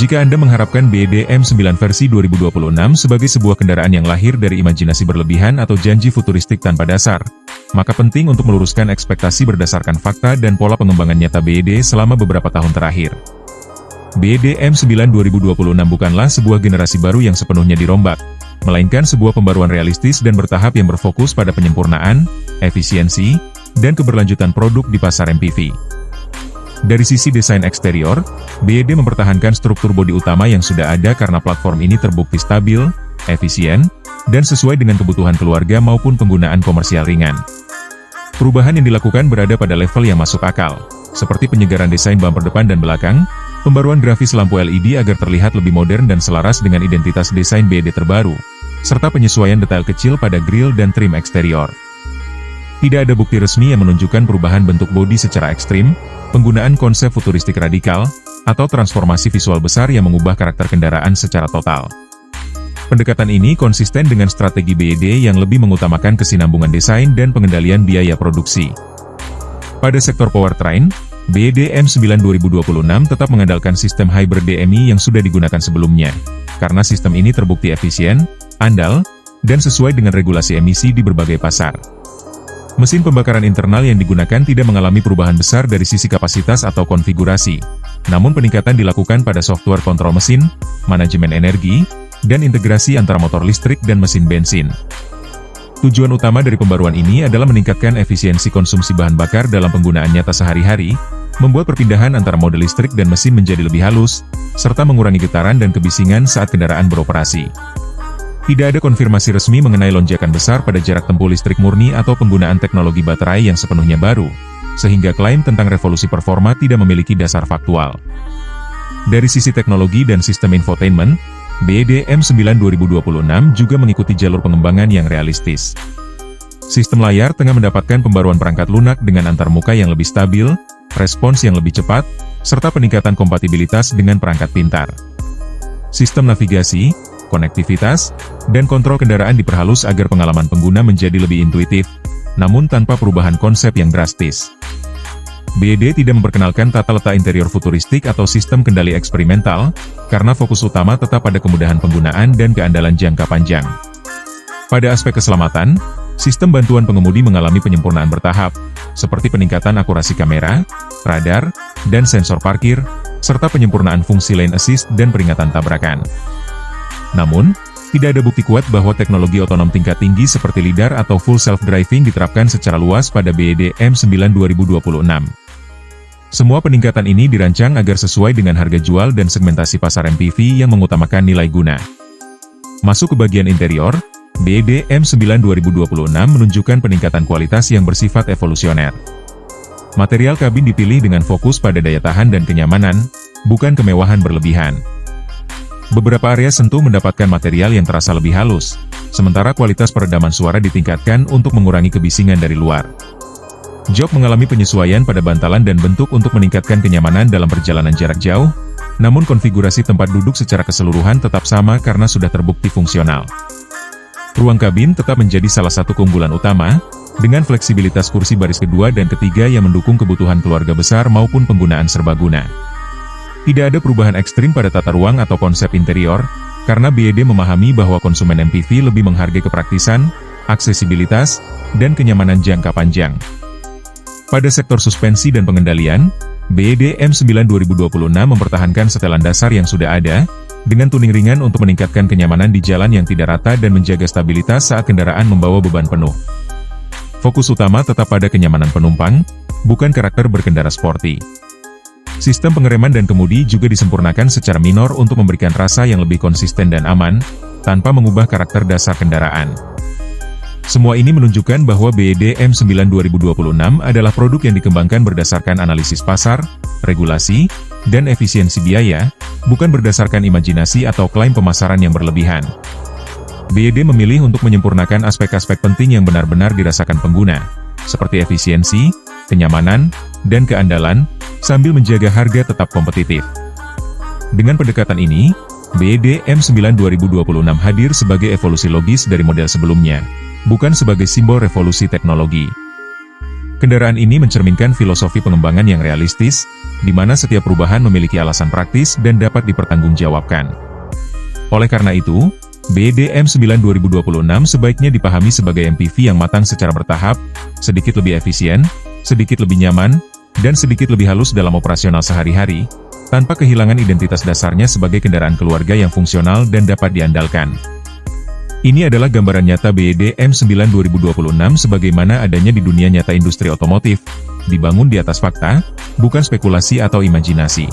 Jika Anda mengharapkan BED M9 versi 2026 sebagai sebuah kendaraan yang lahir dari imajinasi berlebihan atau janji futuristik tanpa dasar, maka penting untuk meluruskan ekspektasi berdasarkan fakta dan pola pengembangan nyata BED selama beberapa tahun terakhir. BED M9 2026 bukanlah sebuah generasi baru yang sepenuhnya dirombak, melainkan sebuah pembaruan realistis dan bertahap yang berfokus pada penyempurnaan, efisiensi, dan keberlanjutan produk di pasar MPV. Dari sisi desain eksterior, BED mempertahankan struktur bodi utama yang sudah ada karena platform ini terbukti stabil, efisien, dan sesuai dengan kebutuhan keluarga maupun penggunaan komersial ringan. Perubahan yang dilakukan berada pada level yang masuk akal, seperti penyegaran desain bumper depan dan belakang, pembaruan grafis lampu LED agar terlihat lebih modern dan selaras dengan identitas desain BED terbaru, serta penyesuaian detail kecil pada grill dan trim eksterior. Tidak ada bukti resmi yang menunjukkan perubahan bentuk bodi secara ekstrim, penggunaan konsep futuristik radikal, atau transformasi visual besar yang mengubah karakter kendaraan secara total. Pendekatan ini konsisten dengan strategi BED yang lebih mengutamakan kesinambungan desain dan pengendalian biaya produksi. Pada sektor powertrain, BED M9 2026 tetap mengandalkan sistem hybrid DMI yang sudah digunakan sebelumnya, karena sistem ini terbukti efisien, andal, dan sesuai dengan regulasi emisi di berbagai pasar. Mesin pembakaran internal yang digunakan tidak mengalami perubahan besar dari sisi kapasitas atau konfigurasi, namun peningkatan dilakukan pada software kontrol mesin, manajemen energi, dan integrasi antara motor listrik dan mesin bensin. Tujuan utama dari pembaruan ini adalah meningkatkan efisiensi konsumsi bahan bakar dalam penggunaan nyata sehari-hari, membuat perpindahan antara mode listrik dan mesin menjadi lebih halus, serta mengurangi getaran dan kebisingan saat kendaraan beroperasi. Tidak ada konfirmasi resmi mengenai lonjakan besar pada jarak tempuh listrik murni atau penggunaan teknologi baterai yang sepenuhnya baru, sehingga klaim tentang revolusi performa tidak memiliki dasar faktual. Dari sisi teknologi dan sistem infotainment, BED M9 2026 juga mengikuti jalur pengembangan yang realistis. Sistem layar tengah mendapatkan pembaruan perangkat lunak dengan antarmuka yang lebih stabil, respons yang lebih cepat, serta peningkatan kompatibilitas dengan perangkat pintar. Sistem navigasi, konektivitas, dan kontrol kendaraan diperhalus agar pengalaman pengguna menjadi lebih intuitif, namun tanpa perubahan konsep yang drastis. BED tidak memperkenalkan tata letak interior futuristik atau sistem kendali eksperimental, karena fokus utama tetap pada kemudahan penggunaan dan keandalan jangka panjang. Pada aspek keselamatan, sistem bantuan pengemudi mengalami penyempurnaan bertahap, seperti peningkatan akurasi kamera, radar, dan sensor parkir, serta penyempurnaan fungsi lane assist dan peringatan tabrakan. Namun, tidak ada bukti kuat bahwa teknologi otonom tingkat tinggi seperti LiDAR atau Full Self-Driving diterapkan secara luas pada BED M9 2026. Semua peningkatan ini dirancang agar sesuai dengan harga jual dan segmentasi pasar MPV yang mengutamakan nilai guna. Masuk ke bagian interior, BED M9 2026 menunjukkan peningkatan kualitas yang bersifat evolusioner. Material kabin dipilih dengan fokus pada daya tahan dan kenyamanan, bukan kemewahan berlebihan. Beberapa area sentuh mendapatkan material yang terasa lebih halus, sementara kualitas peredaman suara ditingkatkan untuk mengurangi kebisingan dari luar. Jok mengalami penyesuaian pada bantalan dan bentuk untuk meningkatkan kenyamanan dalam perjalanan jarak jauh, namun konfigurasi tempat duduk secara keseluruhan tetap sama karena sudah terbukti fungsional. Ruang kabin tetap menjadi salah satu keunggulan utama, dengan fleksibilitas kursi baris kedua dan ketiga yang mendukung kebutuhan keluarga besar maupun penggunaan serbaguna. Tidak ada perubahan ekstrim pada tata ruang atau konsep interior, karena BED memahami bahwa konsumen MPV lebih menghargai kepraktisan, aksesibilitas, dan kenyamanan jangka panjang. Pada sektor suspensi dan pengendalian, BED M9 2026 mempertahankan setelan dasar yang sudah ada, dengan tuning ringan untuk meningkatkan kenyamanan di jalan yang tidak rata dan menjaga stabilitas saat kendaraan membawa beban penuh. Fokus utama tetap pada kenyamanan penumpang, bukan karakter berkendara sporty. Sistem pengereman dan kemudi juga disempurnakan secara minor untuk memberikan rasa yang lebih konsisten dan aman, tanpa mengubah karakter dasar kendaraan. Semua ini menunjukkan bahwa BED M9 2026 adalah produk yang dikembangkan berdasarkan analisis pasar, regulasi, dan efisiensi biaya, bukan berdasarkan imajinasi atau klaim pemasaran yang berlebihan. BED memilih untuk menyempurnakan aspek-aspek penting yang benar-benar dirasakan pengguna, seperti efisiensi, kenyamanan, dan keandalan, sambil menjaga harga tetap kompetitif. Dengan pendekatan ini, BED M9 2026 hadir sebagai evolusi logis dari model sebelumnya, bukan sebagai simbol revolusi teknologi. Kendaraan ini mencerminkan filosofi pengembangan yang realistis, di mana setiap perubahan memiliki alasan praktis dan dapat dipertanggungjawabkan. Oleh karena itu, BD M9 2026 sebaiknya dipahami sebagai MPV yang matang secara bertahap, sedikit lebih efisien, sedikit lebih nyaman, dan sedikit lebih halus dalam operasional sehari-hari, tanpa kehilangan identitas dasarnya sebagai kendaraan keluarga yang fungsional dan dapat diandalkan. Ini adalah gambaran nyata BED M9 2026 sebagaimana adanya di dunia nyata industri otomotif, dibangun di atas fakta, bukan spekulasi atau imajinasi.